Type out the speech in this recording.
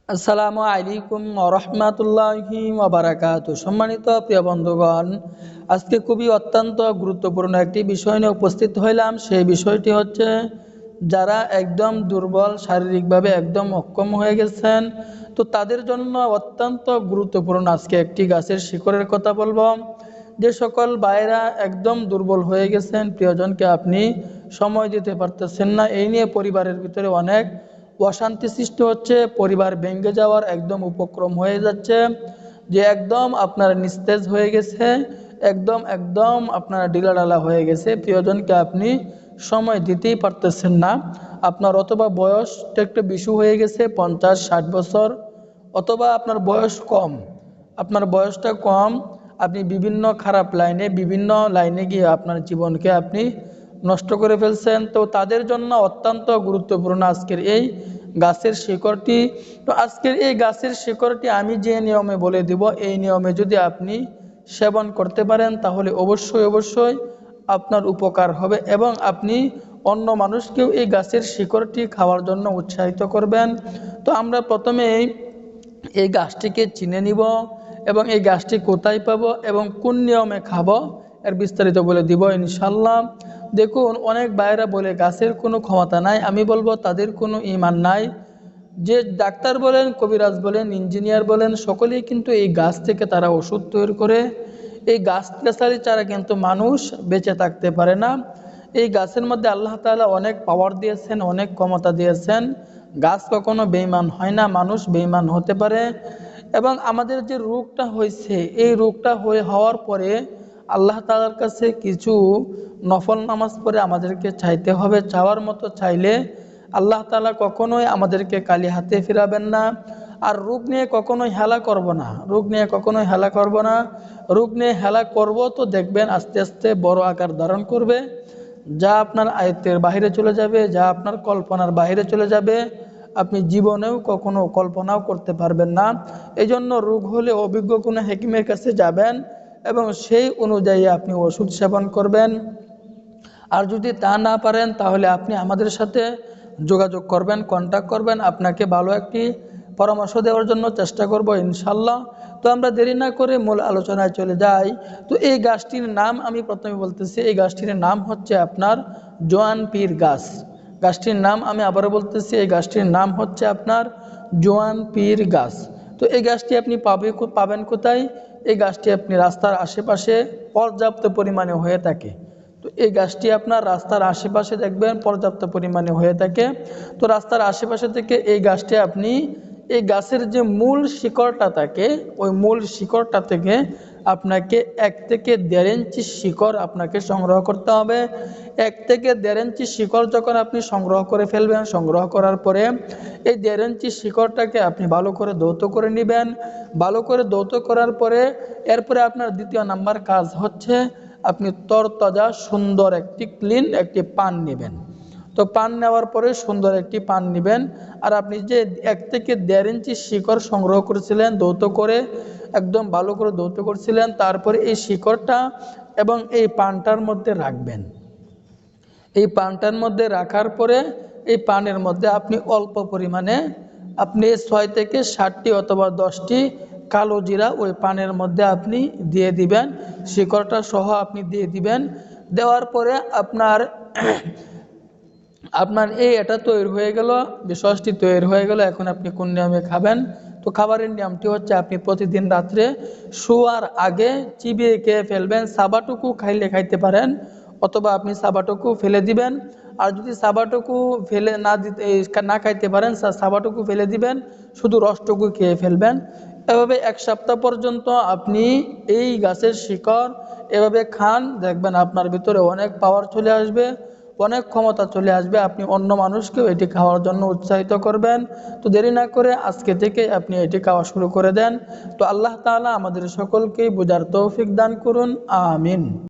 আসসালামু আলাইকুম ওয়া রাহমাতুল্লাহি ওয়া বারাকাতুহু। সম্মানিত প্রিয় বন্ধুগণ, আজকে খুবই অত্যন্ত গুরুত্বপূর্ণ একটি বিষয় নিয়ে উপস্থিত হইলাম। সেই বিষয়টি হচ্ছে যারা একদম দুর্বল, শারীরিকভাবে একদম অক্ষম হয়ে গেছেন, তো তাদের জন্য অত্যন্ত গুরুত্বপূর্ণ আজকে একটি গাছের শিকড়ের কথা বলবো। যে সকল ভাইরা একদম দুর্বল হয়ে গেছেন, প্রিয়জনকে আপনি সময় দিতে পারতেছেন না, এই নিয়ে পরিবারের ভিতরে অনেক অশান্তি সৃষ্টি হচ্ছে, পরিবার ভেঙে যাওয়ার একদম উপক্রম হয়ে যাচ্ছে, যে একদম আপনার নিস্তেজ হয়ে গেছে, একদম একদম আপনার ঢিলাঢালা হয়ে গেছে, প্রিয়জনকে আপনি সময় দিতেই পারতেছেন না। আপনার অথবা বয়সটা একটু বেশি হয়ে গেছে, 50-60 বছর, অথবা আপনার বয়স কম, আপনার বয়সটা কম, আপনি বিভিন্ন খারাপ লাইনে, বিভিন্ন লাইনে গিয়ে আপনার জীবনকে আপনি নষ্ট করে ফেলছেন। তো তাদের জন্য অত্যন্ত গুরুত্বপূর্ণ আজকের এই গাছের শিকড়টি। তো আজকের এই গাছের শিকড়টি আমি যে নিয়মে বলে দিব, এই নিয়মে যদি আপনি সেবন করতে পারেন তাহলে অবশ্যই অবশ্যই আপনার উপকার হবে, এবং আপনি অন্য মানুষকেও এই গাছের শিকড়টি খাওয়ার জন্য উৎসাহিত করবেন। তো আমরা প্রথমে এই গাছটিকে চিনে নিব, এবং এই গাছটি কোথায় পাবো এবং কোন নিয়মে খাবো এর বিস্তারিত বলে দিব ইনশাল্লাহ। দেখুন, অনেক ভাইয়েরা বলে গাছের কোনো ক্ষমতা নাই, আমি বলবো তাদের কোনো ঈমান নাই। যে ডাক্তার বলেন, কবিরাজ বলেন, ইঞ্জিনিয়ার বলেন, সকলেই কিন্তু এই গাছ থেকে তারা ওষুধ তৈরি করে। এই গাছ গাছালি ছাড়া কিন্তু মানুষ বেঁচে থাকতে পারে না। এই গাছের মধ্যে আল্লাহ তাআলা অনেক পাওয়ার দিয়েছেন, অনেক ক্ষমতা দিয়েছেন। গাছ কখনো বেঈমান হয় না, মানুষ বেঈমান হতে পারে। এবং আমাদের যে রোগটা হয়েছে, এই রোগটা হওয়ার পরে আল্লাহ তাআলার কাছে কিছু নফল নামাজ পড়ে আমাদেরকে চাইতে হবে। চাওয়ার মতো চাইলে আল্লাহ তাআলা কখনোই আমাদেরকে খালি হাতে ফিরাবেন না। আর রোগ নিয়ে কখনোই হেলা করব না, রোগ নিয়ে কখনোই হেলা করব না। রোগ নিয়ে হেলা করব তো দেখবেন আস্তে আস্তে বড় আকার ধারণ করবে, যা আপনার আয়ত্তের বাইরে চলে যাবে, যা আপনার কল্পনার বাইরে চলে যাবে, আপনি জীবনেও কখনো কল্পনাও করতে পারবেন না। এই জন্য রোগ হলে অভিজ্ঞ কোনো হাকিমের কাছে যাবেন এবং সেই অনুযায়ী আপনি ওষুধ সেবন করবেন। আর যদি তা না পারেন তাহলে আপনি আমাদের সাথে যোগাযোগ করবেন, কন্ট্যাক্ট করবেন, আপনাকে ভালো একটি পরামর্শ দেওয়ার জন্য চেষ্টা করব ইনশাল্লাহ। তো আমরা দেরি না করে মূল আলোচনায় চলে যাই। তো এই গাছটির নাম আমি প্রথমে বলতেছি, এই গাছটির নাম হচ্ছে আপনার জোয়ান পীর গাছ। গাছটির নাম আমি আবারও বলতেছি, এই গাছটির নাম হচ্ছে আপনার জোয়ান পীর গাছ। তো এই গাছটি আপনি পাবেন কোথায়? এই গাছটি আপনি রাস্তার আশেপাশে পর্যাপ্ত পরিমাণে হয়ে থাকে। তো এই গাছটি আপনার রাস্তার আশেপাশে দেখবেন পর্যাপ্ত পরিমাণে হয়ে থাকে। তো রাস্তার আশেপাশে থেকে এই গাছটি আপনি, এই গাছের যে মূল শিকড়টা থাকে, ওই মূল শিকড়টা থেকে আপনাকে 1 থেকে 1.5 ইঞ্চি শিকড় আপনাকে সংগ্রহ করতে হবে। 1 থেকে 1.5 ইঞ্চি শিকড় যখন আপনি সংগ্রহ করে ফেলবেন, সংগ্রহ করার পরে এই 1.5 ইঞ্চি শিকড়টাকে আপনি ভালো করে ধৌত করে নেবেন। ভালো করে ধৌত করার পরে এরপরে আপনার দ্বিতীয় নাম্বার কাজ হচ্ছে আপনি তরতাজা সুন্দর একটি ক্লিন একটি পান নেবেন। তো পান নেওয়ার পরে সুন্দর একটি পান নেবেন, আর আপনি যে 1 থেকে 1.5 ইঞ্চি শিকড় সংগ্রহ করেছিলেন, ধৌত করে একদম ভালো করে ধৌত করছিলেন, তারপরে এই শিকড়টা এবং এই পানটার মধ্যে রাখবেন। এই পানটার মধ্যে রাখার পরে এই পানের মধ্যে আপনি অল্প পরিমাণে আপনি 6 থেকে 7টি অথবা 10টি কালো জিরা ওই পানের মধ্যে আপনি দিয়ে দিবেন, শিকড়টা সহ আপনি দিয়ে দিবেন। দেওয়ার পরে আপনার আপনার এটা তৈরি হয়ে গেল, বিষয়টি তৈরি হয়ে গেল। এখন আপনি কোন নিয়মে খাবেন? তো খাবারের নিয়মটি হচ্ছে আপনি প্রতিদিন রাত্রে শোয়ার আগে চিবিয়ে খেয়ে ফেলবেন। সাবাটুকু খাইতে পারেন, অথবা আপনি সাবাটুকু ফেলে দিবেন। আর যদি সাবাটুকু ফেলে না খাইতে পারেন, সাবাটুকু ফেলে দিবেন, শুধু রসটুকু খেয়ে ফেলবেন। এভাবে 1 সপ্তাহ পর্যন্ত আপনি এই গাছের শিকড় এভাবে খান, দেখবেন আপনার ভিতরে অনেক পাওয়ার চলে আসবে, অনেক ক্ষমতা চলে আসবে। আপনি অন্য মানুষকেও এটি খাওয়ার জন্য উৎসাহিত করবেন। তো দেরি না করে আজকে থেকে আপনি এটি খাওয়া শুরু করে দেন। তো আল্লাহ তাআলা আমাদের সকলকেই বোঝার তৌফিক দান করুন, আমিন।